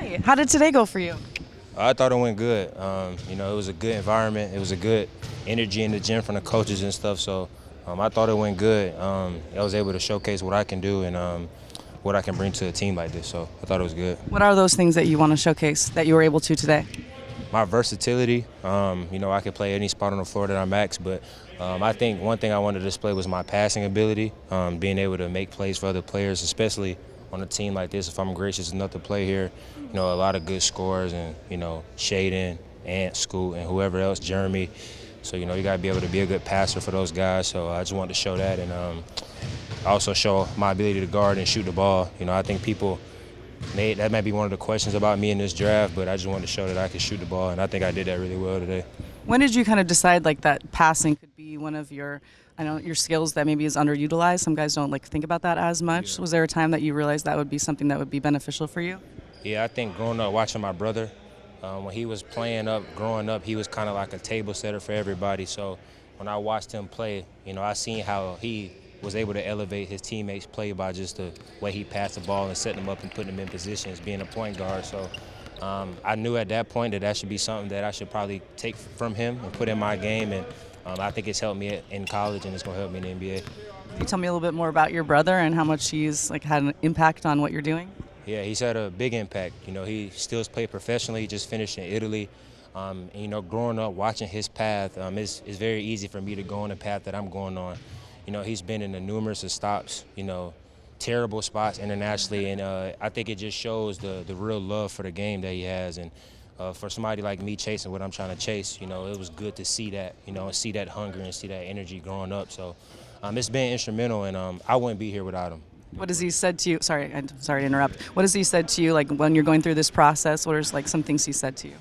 Hey, how did today go for you? I thought it went good. It was a good environment. It was a good energy in the gym from the coaches and stuff. So I thought it went good. I was able to showcase what I can do and what I can bring to a team like this. So I thought it was good. What are those things that you want to showcase that you were able to today? My versatility. I could play any spot on the floor that I'm asked, but I think one thing I wanted to display was my passing ability, being able to make plays for other players, especially on a team like this. If I'm gracious enough to play here, a lot of good scorers and, Shaedon, Ant, Scoot, and whoever else, Jeremy. So, you got to be able to be a good passer for those guys. So I just wanted to show that and also show my ability to guard and shoot the ball. I think people that might be one of the questions about me in this draft, but I just wanted to show that I could shoot the ball, and I think I did that really well today. When did you kind of decide like that passing could be one of your, I know your skills that maybe is underutilized? Some guys don't like think about that as much. Yeah. Was there a time that you realized that would be something that would be beneficial for you? Yeah, I think growing up watching my brother, when he was growing up, he was kind of like a table setter for everybody. So when I watched him play, I seen how he was able to elevate his teammates' play by just the way he passed the ball and setting them up and putting them in positions, being a point guard. So I knew at that point that that should be something that I should probably take from him and put in my game. And I think it's helped me in college and it's going to help me in the NBA. Can you tell me a little bit more about your brother and how much he's like had an impact on what you're doing? Yeah, he's had a big impact. He still plays professionally. He just finished in Italy. Growing up, watching his path, it's very easy for me to go on the path that I'm going on. He's been in the numerous of stops, terrible spots internationally, and I think it just shows the real love for the game that he has. And for somebody like me chasing what I'm trying to chase, it was good to see that, and see that hunger and see that energy growing up. So it's been instrumental, and I wouldn't be here without him. What has he said to you? Sorry, I'm sorry to interrupt. What has he said to you, like when you're going through this process? What are like some things he said to you?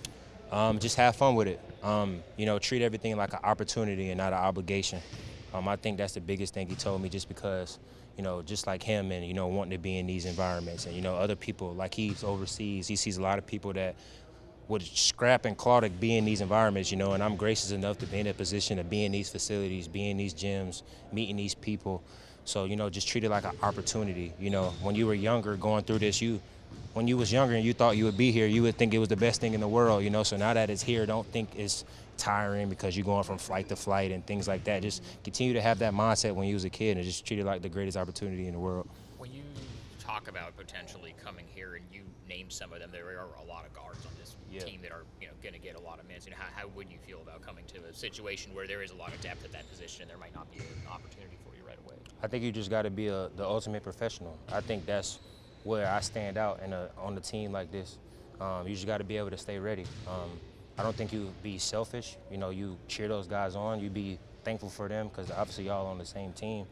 Just have fun with it. Treat everything like an opportunity and not an obligation. I think that's the biggest thing he told me, just because, just like him and, wanting to be in these environments and, other people, like he's overseas, he sees a lot of people that would scrap and claw to be in these environments, and I'm gracious enough to be in a position to be in these facilities, be in these gyms, meeting these people. So, just treat it like an opportunity. When you were younger going through this, when you was younger and you thought you would be here, you would think it was the best thing in the world, So now that it's here, don't think it's tiring because you're going from flight to flight and things like that. Just continue to have that mindset when you was a kid and just treat it like the greatest opportunity in the world. When you talk about potentially coming here and you name some of them, there are a lot of guards on this team that are going to get a lot of minutes. How would you feel about coming to a situation where there is a lot of depth at that position and there might not be an opportunity for you right away? I think you just got to be the ultimate professional. I think that's where I stand out on a team like this. You just got to be able to stay ready. I don't think you be selfish. You cheer those guys on. You be thankful for them because obviously y'all on the same team.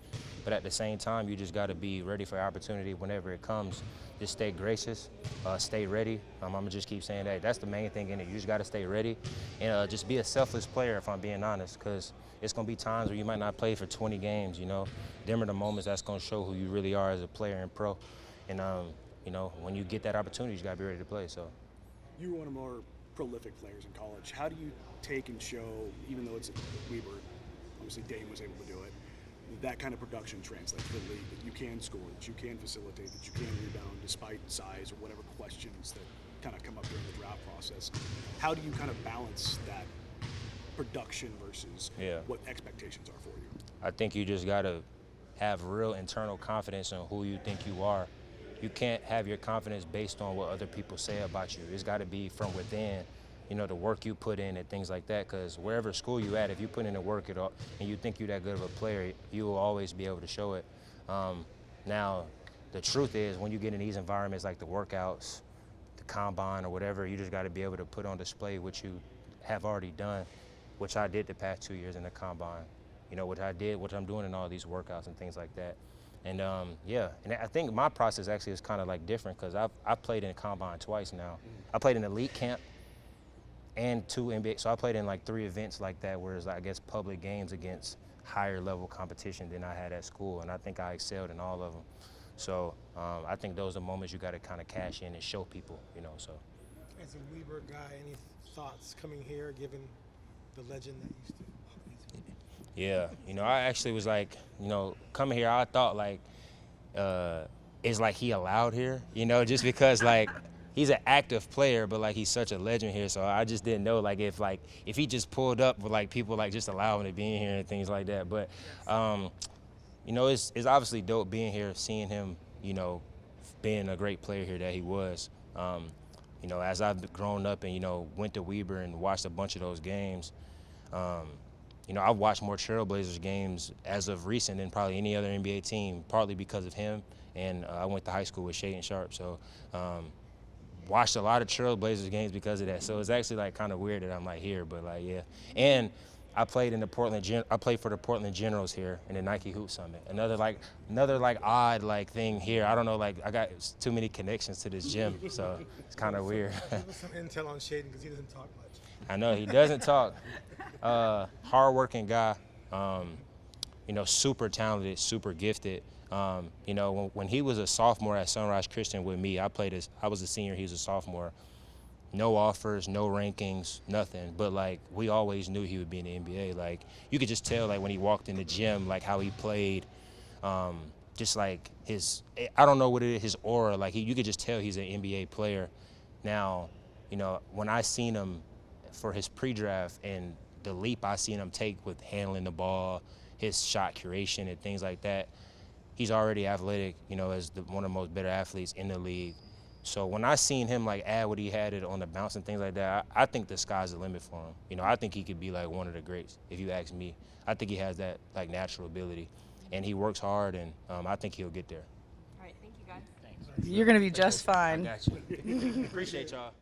But at the same time, you just got to be ready for opportunity whenever it comes. Just stay gracious, stay ready. I'm gonna just keep saying that. That's the main thing in it. You just got to stay ready and just be a selfless player, if I'm being honest, because it's gonna be times where you might not play for 20 games. Them are the moments that's gonna show who you really are as a player and pro. And when you get that opportunity, you just gotta be ready to play. So You were one of the more prolific players in college. How do you take and show, even though it's Weber, obviously Dame was able to do it, that kind of production translates to the league, that you can score, that you can facilitate, that you can rebound despite size or whatever questions that kind of come up during the draft process? How do you kind of balance that production versus what expectations are for you? I think you just got to have real internal confidence in who you think you are. You can't have your confidence based on what other people say about you. It's got to be from within, the work you put in and things like that, because wherever school you at, if you put in the work and you think you're that good of a player, you will always be able to show it. Now, the truth is, when you get in these environments like the workouts, the combine or whatever, you just got to be able to put on display what you have already done, which I did the past 2 years in the combine. What I'm doing in all these workouts and things like that. And and I think my process actually is kind of like different because I've played in the combine twice now. I played in elite camp and 2 NBA, so I played in like 3 events like that, whereas I guess public games against higher level competition than I had at school, and I think I excelled in all of them. So I think those are moments you got to kind of cash in and show people, So. As a Weber guy, any thoughts coming here, given the legend that used to? Yeah, I actually was like, coming here, I thought like, it's like he allowed here, just because like he's an active player, but like he's such a legend here. So I just didn't know if he just pulled up with like people like just allow him to be in here and things like that. But it's obviously dope being here, seeing him, being a great player here that he was. As I've grown up and went to Weber and watched a bunch of those games. I've watched more Trailblazers games as of recent than probably any other NBA team, partly because of him. And I went to high school with Shaedon Sharp, so watched a lot of Trailblazers games because of that. So it's actually like kind of weird that I'm like here, but like yeah. And I played for the Portland Generals here in the Nike Hoop Summit. Another odd thing here. I don't know, I got too many connections to this gym, so it's kind of weird. Give us some intel on Shaedon because he doesn't talk much. I know he doesn't talk. Hardworking guy. Super talented, super gifted. When he was a sophomore at Sunrise Christian with me, I was a senior, he was a sophomore. No offers, no rankings, nothing. But we always knew he would be in the NBA. You could just tell when he walked in the gym, how he played. Just his, I don't know what it is, his aura. You could just tell he's an NBA player. Now, when I seen him for his pre-draft and the leap I seen him take with handling the ball, his shot curation and things like that, he's already athletic, as one of the most better athletes in the league. So when I seen him add what he had on the bounce and things like that, I think the sky's the limit for him. I think he could be one of the greats, if you ask me. I think he has that natural ability, and he works hard, and I think he'll get there. All right, thank you guys. Thanks. You're going to be just fine. I got you. Appreciate y'all.